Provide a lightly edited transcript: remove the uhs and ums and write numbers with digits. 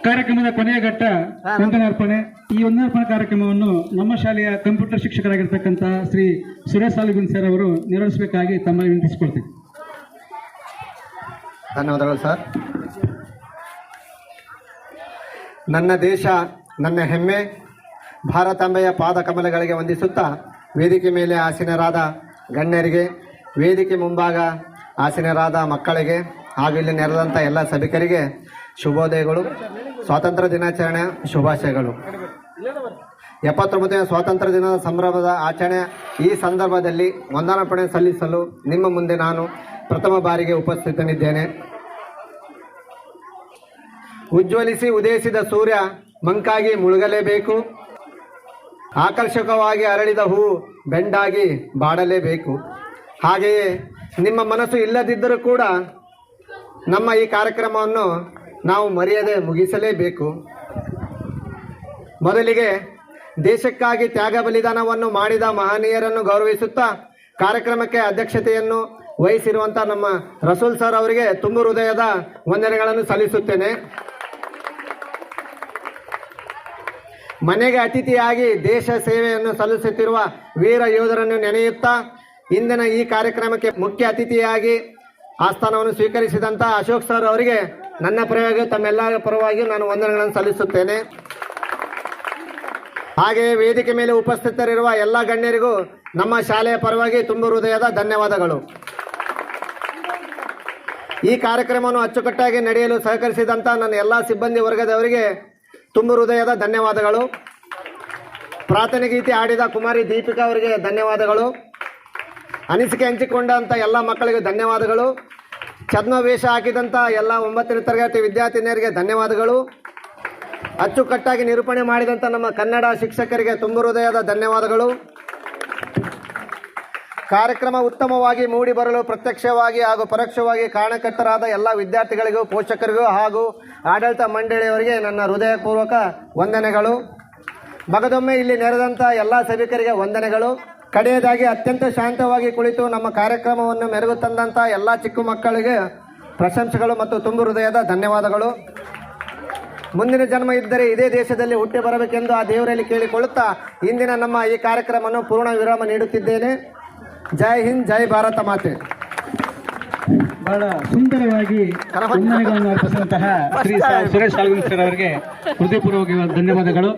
ಕಾರ್ಯಕ್ರಮದ ಕೊನೆಯ ಘಟ್ಟ ವಂದನಾರ್ಪಣೆ. ಈ ವಂದನಾರ್ಪಣೆ ಕಾರ್ಯಕ್ರಮವನ್ನು ನಮ್ಮ ಶಾಲೆಯ ಕಂಪ್ಯೂಟರ್ ಶಿಕ್ಷಕರಾಗಿರ್ತಕ್ಕಂಥ ಶ್ರೀ ಸುರೇಶ್ ಸಾಲಿಗುನ್ ಸರ್ ಅವರು ನೆರವೇರಿಸಬೇಕಾಗಿ ತಮ್ಮಲ್ಲಿ ವಿನಂತಿಸಿಕೊಳ್ತೀವಿ. ಧನ್ಯವಾದಗಳು ಸರ್. ನನ್ನ ದೇಶ ನನ್ನ ಹೆಮ್ಮೆ. ಭಾರತಾಂಬೆಯ ಪಾದ ಕಮಲಗಳಿಗೆ ವಂದಿಸುತ್ತಾ ವೇದಿಕೆ ಮೇಲೆ ಆಸೀನರಾದ ಗಣ್ಯರಿಗೆ, ವೇದಿಕೆ ಮುಂಭಾಗ ಆಸೀನರಾದ ಮಕ್ಕಳಿಗೆ ಹಾಗೂ ಇಲ್ಲಿ ನೆರೆದಂಥ ಎಲ್ಲ ಸಭಿಕರಿಗೆ ಶುಭೋದಯಗಳು. ಸ್ವಾತಂತ್ರ್ಯ ದಿನಾಚರಣೆ ಶುಭಾಶಯಗಳು. 79ನೇ ಸ್ವಾತಂತ್ರ್ಯ ದಿನದ ಸಂಭ್ರಮದ ಆಚರಣೆ ಈ ಸಂದರ್ಭದಲ್ಲಿ ವಂದನಾರ್ಪಣೆ ಸಲ್ಲಿಸಲು ನಿಮ್ಮ ಮುಂದೆ ನಾನು ಪ್ರಥಮ ಬಾರಿಗೆ ಉಪಸ್ಥಿತನಿದ್ದೇನೆ. ಉಜ್ವಲಿಸಿ ಉದಯಿಸಿದ ಸೂರ್ಯ ಮಂಕಾಗಿ ಮುಳುಗಲೇಬೇಕು. ಆಕರ್ಷಕವಾಗಿ ಅರಳಿದ ಹೂವು ಬೆಂಡಾಗಿ ಬಾಡಲೇಬೇಕು. ಹಾಗೆಯೇ ನಿಮ್ಮ ಮನಸ್ಸು ಇಲ್ಲದಿದ್ದರೂ ಕೂಡ ನಮ್ಮ ಈ ಕಾರ್ಯಕ್ರಮವನ್ನು ನಾವು ಮರೆಯದೆ ಮುಗಿಸಲೇಬೇಕು. ಮೊದಲಿಗೆ ದೇಶಕ್ಕಾಗಿ ತ್ಯಾಗ ಬಲಿದಾನವನ್ನು ಮಾಡಿದ ಮಹನೀಯರನ್ನು ಗೌರವಿಸುತ್ತಾ ಕಾರ್ಯಕ್ರಮಕ್ಕೆ ಅಧ್ಯಕ್ಷತೆಯನ್ನು ವಹಿಸಿರುವಂಥ ನಮ್ಮ ರಸೂಲ್ ಸರ್ ಅವರಿಗೆ ತುಂಬು ಹೃದಯದ ವಂದನೆಗಳನ್ನು ಸಲ್ಲಿಸುತ್ತೇನೆ. ಮನೆಗೆ ಅತಿಥಿಯಾಗಿ ದೇಶ ಸೇವೆಯನ್ನು ಸಲ್ಲಿಸುತ್ತಿರುವ ವೀರ ಯೋಧರನ್ನು ನೆನೆಯುತ್ತಾ ಇಂದಿನ ಈ ಕಾರ್ಯಕ್ರಮಕ್ಕೆ ಮುಖ್ಯ ಅತಿಥಿಯಾಗಿ ಆಸ್ಥಾನವನ್ನು ಸ್ವೀಕರಿಸಿದಂಥ ಅಶೋಕ್ ಸರ್ ಅವರಿಗೆ ನನ್ನ ಪರವಾಗಿ ತಮ್ಮೆಲ್ಲರ ಪರವಾಗಿ ನಾನು ವಂದನೆಗಳನ್ನು ಸಲ್ಲಿಸುತ್ತೇನೆ. ಹಾಗೆಯೇ ವೇದಿಕೆ ಮೇಲೆ ಉಪಸ್ಥಿತರಿರುವ ಎಲ್ಲ ಗಣ್ಯರಿಗೂ ನಮ್ಮ ಶಾಲೆಯ ಪರವಾಗಿ ತುಂಬು ಹೃದಯದ ಧನ್ಯವಾದಗಳು. ಈ ಕಾರ್ಯಕ್ರಮವನ್ನು ಅಚ್ಚುಕಟ್ಟಾಗಿ ನಡೆಯಲು ಸಹಕರಿಸಿದಂಥ ನನ್ನ ಎಲ್ಲ ಸಿಬ್ಬಂದಿ ವರ್ಗದವರಿಗೆ ತುಂಬು ಹೃದಯದ ಧನ್ಯವಾದಗಳು. ಪ್ರಾರ್ಥನೆ ಗೀತೆ ಆಡಿದ ಕುಮಾರಿ ದೀಪಿಕಾ ಅವರಿಗೆ ಧನ್ಯವಾದಗಳು. ಅನಿಸಿಕೆ ಹಂಚಿಕೊಂಡಂಥ ಎಲ್ಲ ಮಕ್ಕಳಿಗೆ ಧನ್ಯವಾದಗಳು. ಛದ್ಮವೇಷ ಹಾಕಿದಂಥ ಎಲ್ಲ 9ನೇ ತರಗತಿ ವಿದ್ಯಾರ್ಥಿನಿಯರಿಗೆ ಧನ್ಯವಾದಗಳು. ಅಚ್ಚುಕಟ್ಟಾಗಿ ನಿರೂಪಣೆ ಮಾಡಿದಂಥ ನಮ್ಮ ಕನ್ನಡ ಶಿಕ್ಷಕರಿಗೆ ತುಂಬು ಹೃದಯದ ಧನ್ಯವಾದಗಳು. ಕಾರ್ಯಕ್ರಮ ಉತ್ತಮವಾಗಿ ಮೂಡಿ ಬರಲು ಪ್ರತ್ಯಕ್ಷವಾಗಿ ಹಾಗೂ ಪರೋಕ್ಷವಾಗಿ ಕಾರಣಕರ್ತರಾದ ಎಲ್ಲ ವಿದ್ಯಾರ್ಥಿಗಳಿಗೂ, ಪೋಷಕರಿಗೂ ಹಾಗೂ ಆಡಳಿತ ಮಂಡಳಿಯವರಿಗೆ ನನ್ನ ಹೃದಯಪೂರ್ವಕ ವಂದನೆಗಳು. ಮಗದೊಮ್ಮೆ ಇಲ್ಲಿ ನೆರೆದಂಥ ಎಲ್ಲ ಸಭಿಕರಿಗೆ ವಂದನೆಗಳು. ಕಡೆಯದಾಗಿ ಅತ್ಯಂತ ಶಾಂತವಾಗಿ ಕುಳಿತು ನಮ್ಮ ಕಾರ್ಯಕ್ರಮವನ್ನು ಮೆರುಗು ತಂದಂಥ ಎಲ್ಲ ಚಿಕ್ಕ ಮಕ್ಕಳಿಗೆ ಪ್ರಶಂಸೆಗಳು ಮತ್ತು ತುಂಬು ಹೃದಯದ ಧನ್ಯವಾದಗಳು. ಮುಂದಿನ ಜನ್ಮ ಇದ್ದರೆ ಇದೇ ದೇಶದಲ್ಲಿ ಹುಟ್ಟಿ ಬರಬೇಕೆಂದು ಆ ದೇವರಲ್ಲಿ ಕೇಳಿಕೊಳ್ಳುತ್ತಾ ಇಂದಿನ ನಮ್ಮ ಈ ಕಾರ್ಯಕ್ರಮವನ್ನು ಪೂರ್ಣ ವಿರಾಮ ನೀಡುತ್ತಿದ್ದೇನೆ. ಜೈ ಹಿಂದ್, ಜೈ ಭಾರತ ಮಾತೆ. ಬಹಳ ಸುಂದರವಾಗಿ ವಂದನೆಗಳನ್ನು ಅರ್ಪಿಸಿದಂತಹ ಶ್ರೀ ಸುರೇಶ್ ಸಾಲಿಗುನ್ ಸರ್ ಅವರಿಗೆ ಹೃದಯಪೂರ್ವಕ ಧನ್ಯವಾದಗಳು.